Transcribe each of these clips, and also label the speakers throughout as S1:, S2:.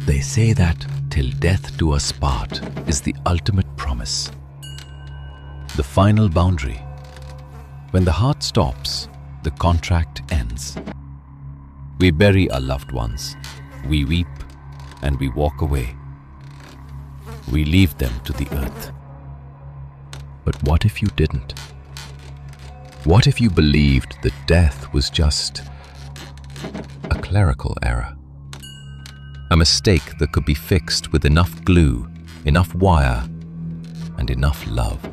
S1: They say that till death do us part is the ultimate promise, the final boundary. When the heart stops, the contract ends. We bury our loved ones, we weep, and we walk away. We leave them to the earth. But what if you didn't? What if you believed that death was just a clerical error? A mistake that could be fixed with enough glue, enough wire, and enough love.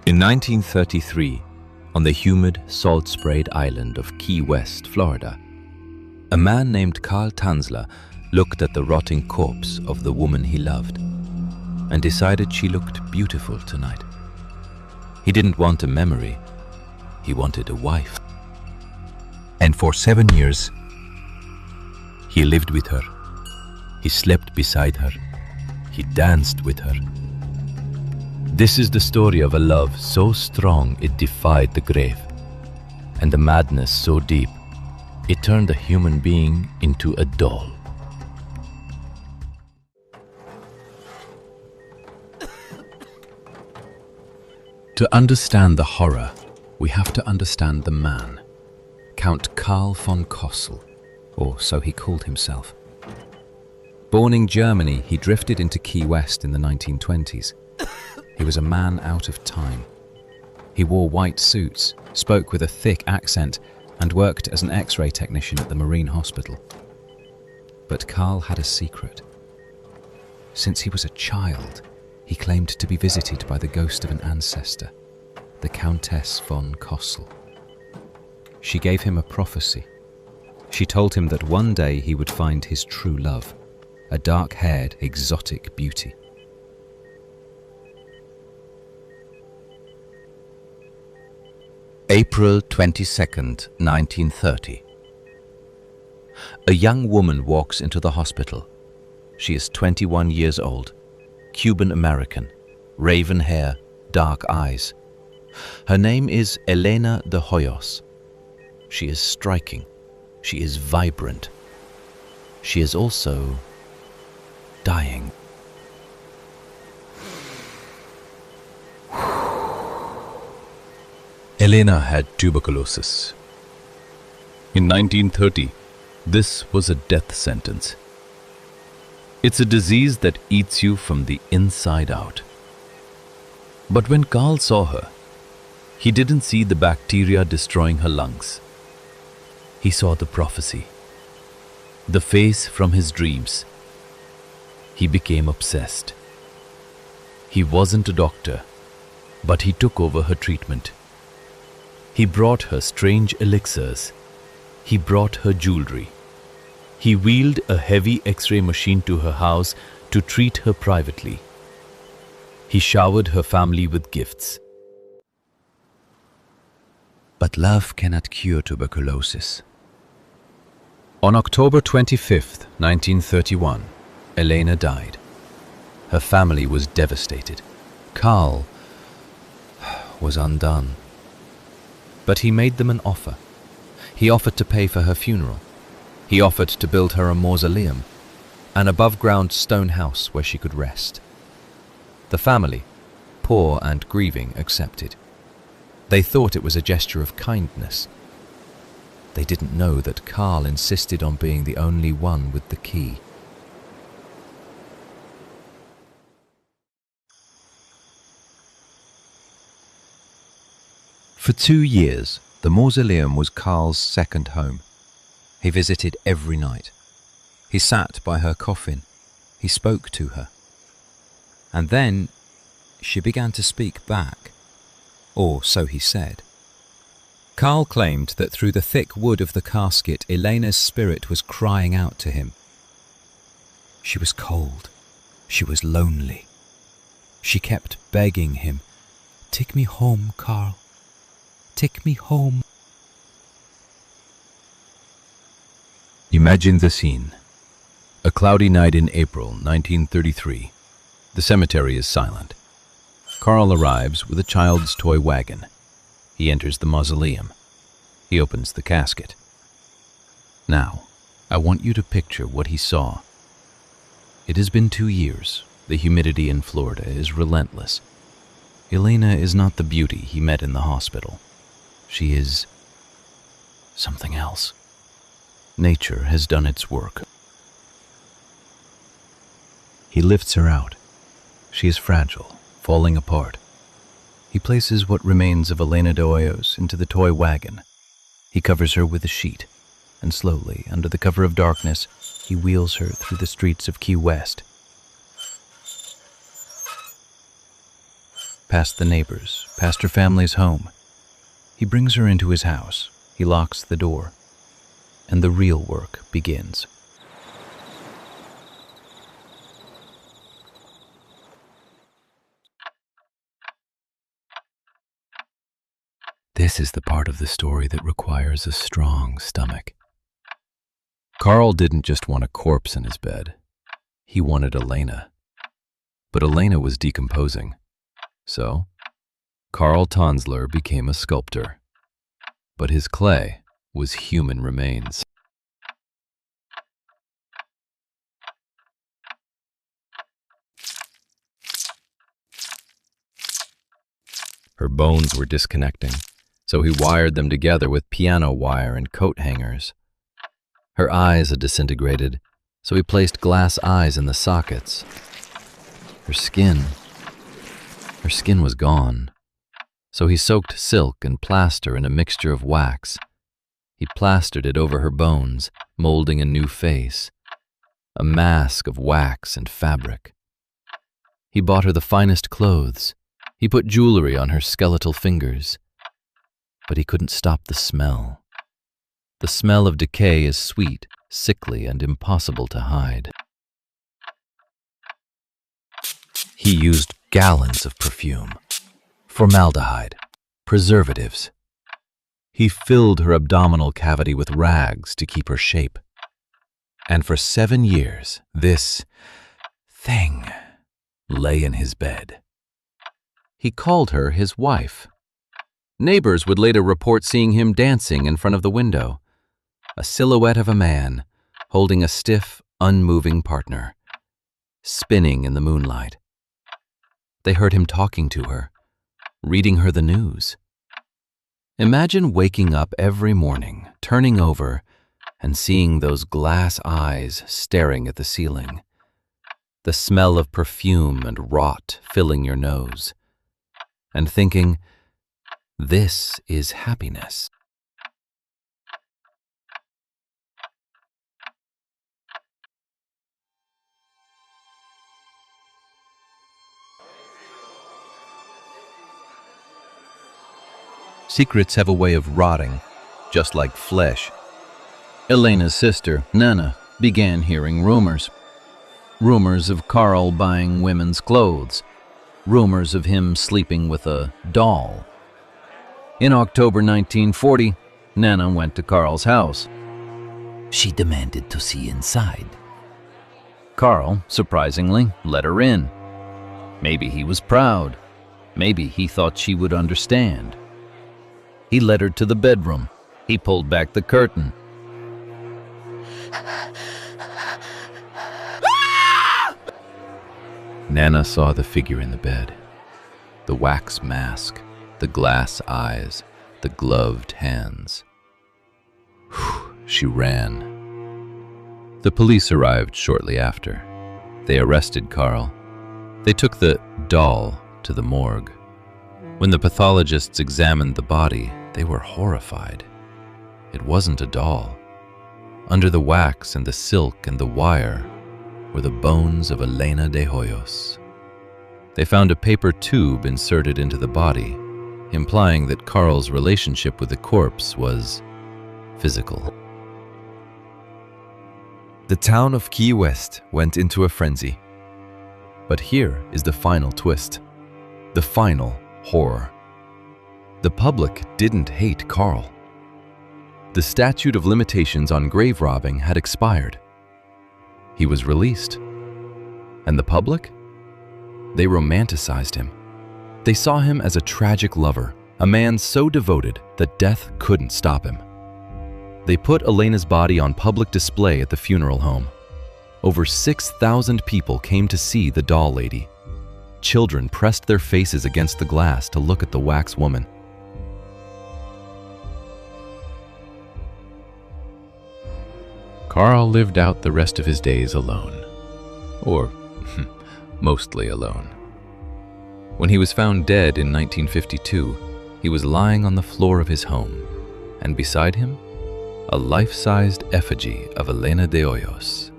S1: In 1933, on the humid, salt-sprayed island of Key West, Florida, a man named Carl Tanzler looked at the rotting corpse of the woman he loved and decided she looked beautiful tonight. He didn't want a memory, he wanted a wife. And for 7 years, he lived with her, he slept beside her, he danced with her. This is the story of a love so strong it defied the grave, and a madness so deep it turned a human being into a doll. To understand the horror, we have to understand the man, Count Carl von Cosel, or so he called himself. Born in Germany, he drifted into Key West in the 1920s. He was a man out of time. He wore white suits, spoke with a thick accent, and worked as an X-ray technician at the Marine Hospital. But Carl had a secret. Since he was a child, he claimed to be visited by the ghost of an ancestor, the Countess von Cosel. She gave him a prophecy. She told him that one day he would find his true love, a dark-haired, exotic beauty. April 22nd, 1930. A young woman walks into the hospital. She is 21 years old, Cuban-American, raven hair, dark eyes. Her name is Elena de Hoyos. She is striking. She is vibrant. She is also dying. Elena had tuberculosis. In 1930, this was a death sentence. It's a disease that eats you from the inside out. But when Carl saw her, he didn't see the bacteria destroying her lungs. He saw the prophecy, the face from his dreams. He became obsessed. He wasn't a doctor, but he took over her treatment. He brought her strange elixirs. He brought her jewelry. He wheeled a heavy X-ray machine to her house to treat her privately. He showered her family with gifts. But love cannot cure tuberculosis. On October 25th, 1931, Elena died. Her family was devastated. Carl was undone. But he made them an offer. He offered to pay for her funeral. He offered to build her a mausoleum, an above-ground stone house where she could rest. The family, poor and grieving, accepted. They thought it was a gesture of kindness. They didn't know that Carl insisted on being the only one with the key. For 2 years, the mausoleum was Carl's second home. He visited every night. He sat by her coffin. He spoke to her. And then she began to speak back, or so he said. Carl claimed that through the thick wood of the casket, Elena's spirit was crying out to him. She was cold. She was lonely. She kept begging him, "Take me home, Carl. Take me home." Imagine the scene. A cloudy night in April 1933. The cemetery is silent. Carl arrives with a child's toy wagon. He enters the mausoleum. He opens the casket. Now,
S2: I want you to picture what he saw. It has been 2 years. The humidity in Florida is relentless. Elena is not the beauty he met in the hospital. She is something else. Nature has done its work. He lifts her out. She is fragile, falling apart. He places what remains of Elena de Hoyos into the toy wagon. He covers her with a sheet, and slowly, under the cover of darkness, he wheels her through the streets of Key West. Past the neighbors, past her family's home. He brings her into his house. He locks the door. And the real work begins. This is the part of the story that requires a strong stomach. Carl didn't just want a corpse in his bed. He wanted Elena. But Elena was decomposing. So, Carl Tanzler became a sculptor. But his clay was human remains. Her bones were disconnecting, so he wired them together with piano wire and coat hangers. Her eyes had disintegrated, so he placed glass eyes in the sockets. Her skin was gone, so he soaked silk and plaster in a mixture of wax. He plastered it over her bones, molding a new face, a mask of wax and fabric. He bought her the finest clothes. He put jewelry on her skeletal fingers. But he couldn't stop the smell. The smell of decay is sweet, sickly, and impossible to hide. He used gallons of perfume, formaldehyde, preservatives. He filled her abdominal cavity with rags to keep her shape. And for 7 years, this thing lay in his bed. He called her his wife. Neighbors would later report seeing him dancing in front of the window, a silhouette of a man holding a stiff, unmoving partner, spinning in the moonlight. They heard him talking to her, reading her the news. Imagine waking up every morning, turning over, and seeing those glass eyes staring at the ceiling, the smell of perfume and rot filling your nose, and thinking, this is happiness. Secrets have a way of rotting, just like flesh. Elena's sister, Nana, began hearing rumors. Rumors of Carl buying women's clothes. Rumors of him sleeping with a doll. In October 1940, Nana went to Carl's house. She demanded to see inside. Carl, surprisingly, let her in. Maybe he was proud. Maybe he thought she would understand. He led her to the bedroom. He pulled back the curtain. Nana saw the figure in the bed. The wax mask, the glass eyes, the gloved hands. She ran. The police arrived shortly after. They arrested Carl. They took the doll to the morgue. When the pathologists examined the body, they were horrified. It wasn't a doll. Under the wax and the silk and the wire were the bones of Elena de Hoyos. They found a paper tube inserted into the body, implying that Carl's relationship with the corpse was physical. The town of Key West went into a frenzy. But here is the final twist, the final horror. The public didn't hate Carl. The statute of limitations on grave robbing had expired. He was released. And the public? They romanticized him. They saw him as a tragic lover, a man so devoted that death couldn't stop him. They put Elena's body on public display at the funeral home. Over 6,000 people came to see the doll lady. Children pressed their faces against the glass to look at the wax woman.
S1: Carl lived out the rest of his days alone. Or mostly alone. When he was found dead in 1952, he was lying on the floor of his home, and beside him, a life-sized effigy of Elena de Hoyos.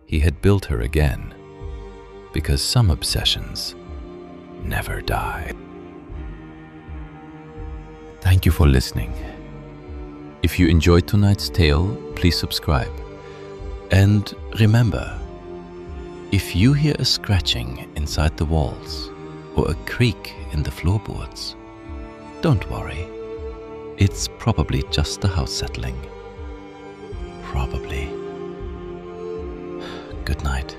S1: He had built her again, because some obsessions never die. Thank you for listening. If you enjoyed tonight's tale, please subscribe. And remember, if you hear a scratching inside the walls or a creak in the floorboards, don't worry. It's probably just the house settling. Probably. Good night.